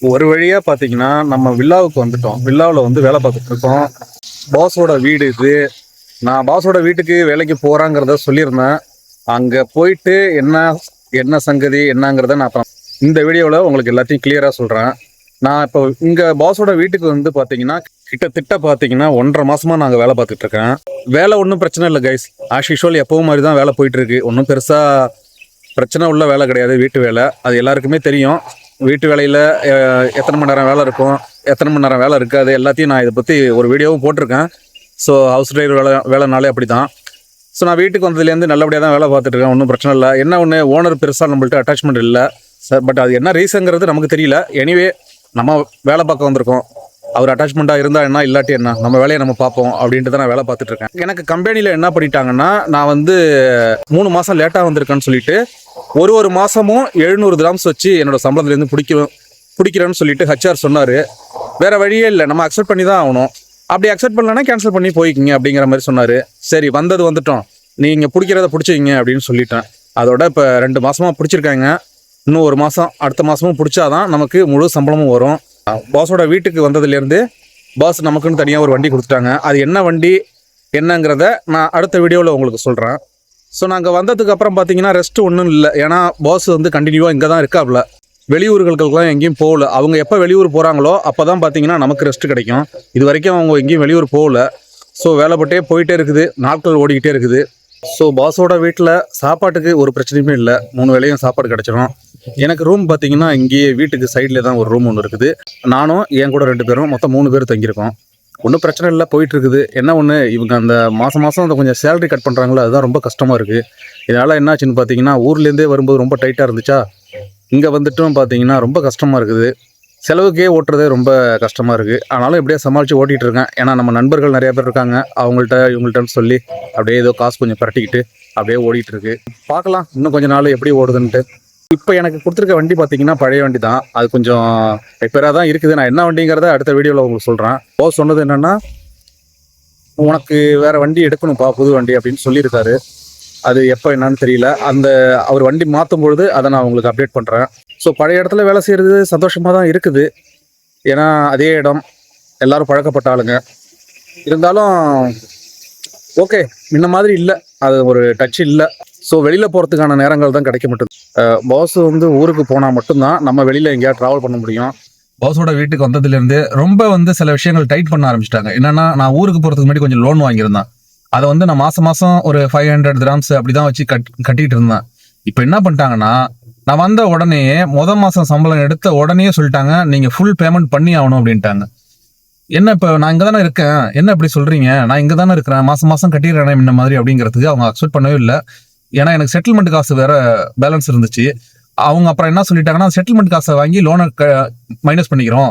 ஒரு வழியா பாத்தீங்கன்னா நம்ம வில்லாவுக்கு வந்துட்டோம். வில்லாவில் வந்து வேலை பார்த்துட்டு இருக்கோம். பாஸோட வீடு இது. நான் பாஸோட வீட்டுக்கு வேலைக்கு போறாங்கிறத சொல்லியிருந்தேன். அங்க போயிட்டு என்ன என்ன சங்கதி என்னங்கிறத நான் அப்புறம் இந்த வீடியோவில் உங்களுக்கு எல்லாத்தையும் கிளியரா சொல்றேன். நான் இப்போ இங்க பாஸோட வீட்டுக்கு வந்து பாத்தீங்கன்னா கிட்டத்தட்ட பாத்தீங்கன்னா 1.5 மாசமா நாங்க வேலை பார்த்துட்டு இருக்கேன். வேலை ஒன்றும் பிரச்சனை இல்லை கைஸ். ஆஸ் யூஷுவல் எப்பவும் மாதிரி தான் வேலை போயிட்டு இருக்கு. ஒன்றும் பெருசா பிரச்சனை உள்ள வேலை கிடையாது. வீட்டு வேலை அது எல்லாருக்குமே தெரியும். வீட்டு வேலையில் எத்தனை மணி நேரம் வேலை இருக்கும், எத்தனை மணி நேரம் வேலை இருக்காது, எல்லாத்தையும் நான் இதை பற்றி ஒரு வீடியோவும் போட்டிருக்கேன். ஸோ ஹவுஸ் டிரைவர் வேலைனாலே அப்படி தான். ஸோ நான் வீட்டுக்கு வந்ததுலேருந்து நல்லபடியாக தான் வேலை பார்த்துட்டு இருக்கேன். ஒன்றும் பிரச்சனை இல்லை. என்ன ஒன்று, ஓனர் பெருசாக நம்மள்ட்ட அட்டாச்மெண்ட் இல்லை சார். பட் அது என்ன ரீசன்ங்கிறது நமக்கு தெரியல. எனிவே நம்ம வேலை பார்க்க வந்திருக்கோம். அவர் அட்டாச்மெண்ட்டாக இருந்தால் என்ன, இல்லாட்டி என்ன, நம்ம வேலையை நம்ம பார்ப்போம் அப்படின்ட்டு தான் நான் வேலை பார்த்துட்டு இருக்கேன். எனக்கு கம்பெனியில் என்ன பண்ணிட்டாங்கன்னா, நான் வந்து 3 மாதம் லேட்டாக வந்திருக்கேன்னு சொல்லிட்டு ஒரு மாதமும் 700 கிராம்ஸ் வச்சு என்னோட சம்பளத்துலேருந்து பிடிக்கிறேன்னு சொல்லிட்டு ஹச்ஆர் சொன்னார். வேற வழியே இல்லை, நம்ம அக்செப்ட் பண்ணி தான் ஆகணும். அப்படி அக்செப்ட் பண்ணலன்னா கேன்சல் பண்ணி போய்க்கிங்க அப்படிங்கிற மாதிரி சொன்னார். சரி வந்துட்டோம், நீங்கள் பிடிக்கிறத பிடிச்சிக்கிங்க அப்படின்னு சொல்லிட்டேன். அதோட இப்போ 2 மாதமாக பிடிச்சிருக்காங்க. இன்னும் 1 மாதம், அடுத்த மாதமும் பிடிச்சாதான் நமக்கு முழு சம்பளமும் வரும். பாஸோட வீட்டுக்கு வந்ததுலேருந்து பாஸ் நமக்குன்னு தனியாக ஒரு வண்டி கொடுத்துட்டாங்க. அது என்ன வண்டி என்னங்கிறத நான் அடுத்த வீடியோவில் உங்களுக்கு சொல்கிறேன். ஸோ நாங்கள் வந்ததுக்கு அப்புறம் பார்த்தீங்கன்னா ரெஸ்ட் ஒன்றும் இல்லை. ஏன்னா பாஸ் வந்து கண்டினியூவாக இங்கே தான் இருக்காப்புல. வெளியூர்களுக்கெல்லாம் எங்கேயும் போகல. அவங்க எப்போ வெளியூர் போகிறாங்களோ அப்போ தான் பார்த்தீங்கன்னா நமக்கு ரெஸ்ட் கிடைக்கும். இது வரைக்கும் அவங்க எங்கேயும் வெளியூர் போகல. ஸோ வேலைப்பட்டே போயிட்டே இருக்குது, நாட்கள் ஓடிக்கிட்டே இருக்குது. ஸோ பாஸோட வீட்டில் சாப்பாட்டுக்கு ஒரு பிரச்சனையுமே இல்லை. 3 வேளையும் சாப்பாடு கிடச்சிடும். எனக்கு ரூம் பார்த்தீங்கன்னா இங்கேயே வீட்டுக்கு சைடில் தான் ஒரு ரூம் ஒன்று இருக்குது. நானும் என் கூட 2 பேரும், மொத்தம் 3 பேர் தங்கியிருக்கோம். ஒன்றும் பிரச்சனை இல்லை, போயிட்டு இருக்குது. என்ன ஒன்று, இவங்க அந்த மாதம் அந்த கொஞ்சம் சேலரி கட் பண்ணுறாங்களோ அதுதான் ரொம்ப கஷ்டமாக இருக்குது. இதனால் என்னாச்சுன்னு பார்த்தீங்கன்னா, ஊர்லேருந்தே வரும்போது ரொம்ப டைட்டாக இருந்துச்சா, இங்கே வந்துட்டும் பார்த்தீங்கன்னா ரொம்ப கஷ்டமாக இருக்குது. செலவுக்கே ஓட்டுறதே ரொம்ப கஷ்டமாக இருக்குது. ஆனாலும் எப்படியே சமாளித்து ஓட்டிகிட்டு இருக்கேன். ஏன்னா நம்ம நண்பர்கள் நிறையா பேர் இருக்காங்க. இவங்கள்ட்ட சொல்லி அப்படியே ஏதோ காசு கொஞ்சம் பரட்டிக்கிட்டு அப்படியே ஓடிட்டு இருக்கு. பார்க்கலாம் இன்னும் கொஞ்சம் நாள் எப்படி ஓடுதுன்ட்டு. இப்போ எனக்கு கொடுத்துருக்க வண்டி பார்த்தீங்கன்னா பழைய வண்டி தான். அது கொஞ்சம் ரிப்பேராக தான் இருக்குது. நான் என்ன வண்டிங்கிறத அடுத்த வீடியோவில் உங்களுக்கு சொல்கிறேன். போஸ் சொன்னது என்னென்னா, உனக்கு வேறு வண்டி எடுக்கணும்ப்பா, புது வண்டி அப்படின்னு சொல்லியிருக்காரு. அது எப்போ என்னன்னு தெரியல. அவர் வண்டி மாற்றும் பொழுது அதை நான் உங்களுக்கு அப்டேட் பண்ணுறேன். ஸோ பழைய இடத்துல வேலை செய்கிறது சந்தோஷமாக தான் இருக்குது. ஏன்னா அதே இடம், எல்லோரும் பழக்கப்பட்ட ஆளுங்க. இருந்தாலும் ஓகே, முன்ன மாதிரி இல்லை, அது ஒரு டச் இல்லை. ஸோ வெளியில் போகிறதுக்கான நேரங்கள் தான் கிடைக்க மாட்டேது. பாஸ் வந்து ஊருக்கு போனால் மட்டும்தான் நம்ம வெளியில் எங்கேயாவது ட்ராவல் பண்ண முடியும். பாஸோட வீட்டுக்கு வந்ததுலேருந்து ரொம்ப வந்து சில விஷயங்கள் டைட் பண்ண ஆரம்பிச்சிட்டாங்க. என்னென்னா, நான் ஊருக்கு போகிறதுக்கு முன்னாடி கொஞ்சம் லோன் வாங்கியிருந்தேன். அதை வந்து நான் மாதம் ஒரு 500 கிராம்ஸ் அப்படி தான் வச்சு கட்டிகிட்டு இருந்தேன். இப்போ என்ன பண்ணிட்டாங்கன்னா, நான் வந்த உடனே மாதம் சம்பளம் எடுத்த உடனே சொல்லிட்டாங்க, நீங்கள் ஃபுல் பேமெண்ட் பண்ணி ஆகணும் அப்படின்ட்டாங்க. என்ன இப்போ நான் இங்கே தானே இருக்கேன், என்ன இப்படி சொல்கிறீங்க, நான் இங்கே தானே இருக்கிறேன், மாதம் கட்டிடுறேன் இந்த மாதிரி அப்படிங்கிறதுக்கு அவங்க அக்செப்ட் பண்ணவே இல்லை. ஏன்னா எனக்கு செட்டில்மெண்ட் காசு வேற பேலன்ஸ் இருந்துச்சு. அவங்க அப்புறம் என்ன சொல்லிட்டாங்கன்னா, செட்டில்மெண்ட் காசை வாங்கி லோனை மைனஸ் பண்ணிக்கிறோம்,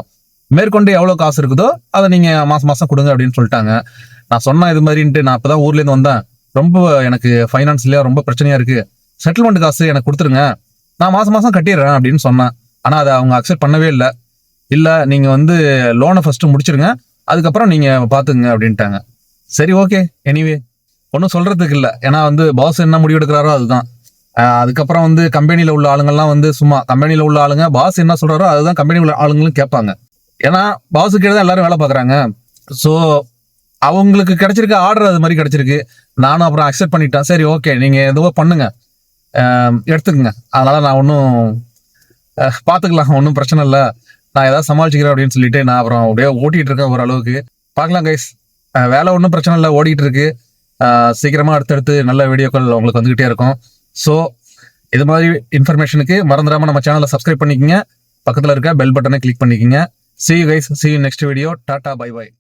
மேற்கொண்டு எவ்வளோ காசு இருக்குதோ அதை நீங்கள் மாதம் கொடுங்க அப்படின்னு சொல்லிட்டாங்க. நான் சொன்னேன் இது மாதிரின்ட்டு, நான் இப்போ தான் ஊர்லேருந்து வந்தேன், ரொம்ப எனக்கு ஃபைனான்ஸ்லேயே ரொம்ப பிரச்சனையாக இருக்குது, செட்டில்மெண்ட் காசு எனக்கு கொடுத்துருங்க, நான் மாதம் கட்டிடுறேன் அப்படின்னு சொன்னேன். ஆனால் அதை அவங்க அக்செப்ட் பண்ணவே இல்லை. இல்லை நீங்கள் வந்து லோனை ஃபஸ்ட்டு முடிச்சிருங்க, அதுக்கப்புறம் நீங்கள் பார்த்துங்க அப்படின்ட்டாங்க. சரி ஓகே, எனிவே ஒன்றும் சொல்கிறதுக்கு இல்லை. ஏன்னா வந்து பாஸ் என்ன முடிவு எடுக்கிறாரோ அதுதான். அதுக்கப்புறம் வந்து கம்பெனியில் உள்ள ஆளுங்கள்லாம் வந்து சும்மா கம்பெனியில் உள்ள ஆளுங்க பாஸ் என்ன சொல்கிறாரோ அதுதான் கம்பெனி உள்ள ஆளுங்களும் கேட்பாங்க. ஏன்னா பாஸுக்கு தான் எல்லாரும் வேலை பார்க்குறாங்க. ஸோ அவங்களுக்கு கிடைச்சிருக்க ஆர்டர் அது மாதிரி கிடைச்சிருக்கு. நானும் அப்புறம் அக்செப்ட் பண்ணிட்டேன். சரி ஓகே, நீங்கள் எதுவோ பண்ணுங்க, எடுத்துக்கங்க, அதனால் நான் ஒன்றும் பார்த்துக்கலாம், ஒன்றும் பிரச்சனை இல்லை, நான் ஏதாவது சமாளிச்சுக்கிறேன் அப்படின்னு சொல்லிட்டு நான் அப்புறம் அப்படியே ஓட்டிகிட்டு இருக்கேன் ஓரளவுக்கு. பார்க்கலாம் கைஸ், வேலை ஒன்றும் பிரச்சனை இல்லை, ஓடிட்டு இருக்கு. சீக்கிரமாக அடுத்தடுத்து நல்ல வீடியோக்கள் உங்களுக்கு வந்துக்கிட்டே இருக்கும். ஸோ இது மாதிரி இன்ஃபர்மேஷனுக்கு மறந்துடாமல் நம்ம சேனலை சப்ஸ்கிரைப் பண்ணிக்கோங்க. பக்கத்தில் இருக்க பெல் பட்டனை கிளிக் பண்ணிக்கோங்க. See you guys, see you next video. Tata, bye bye.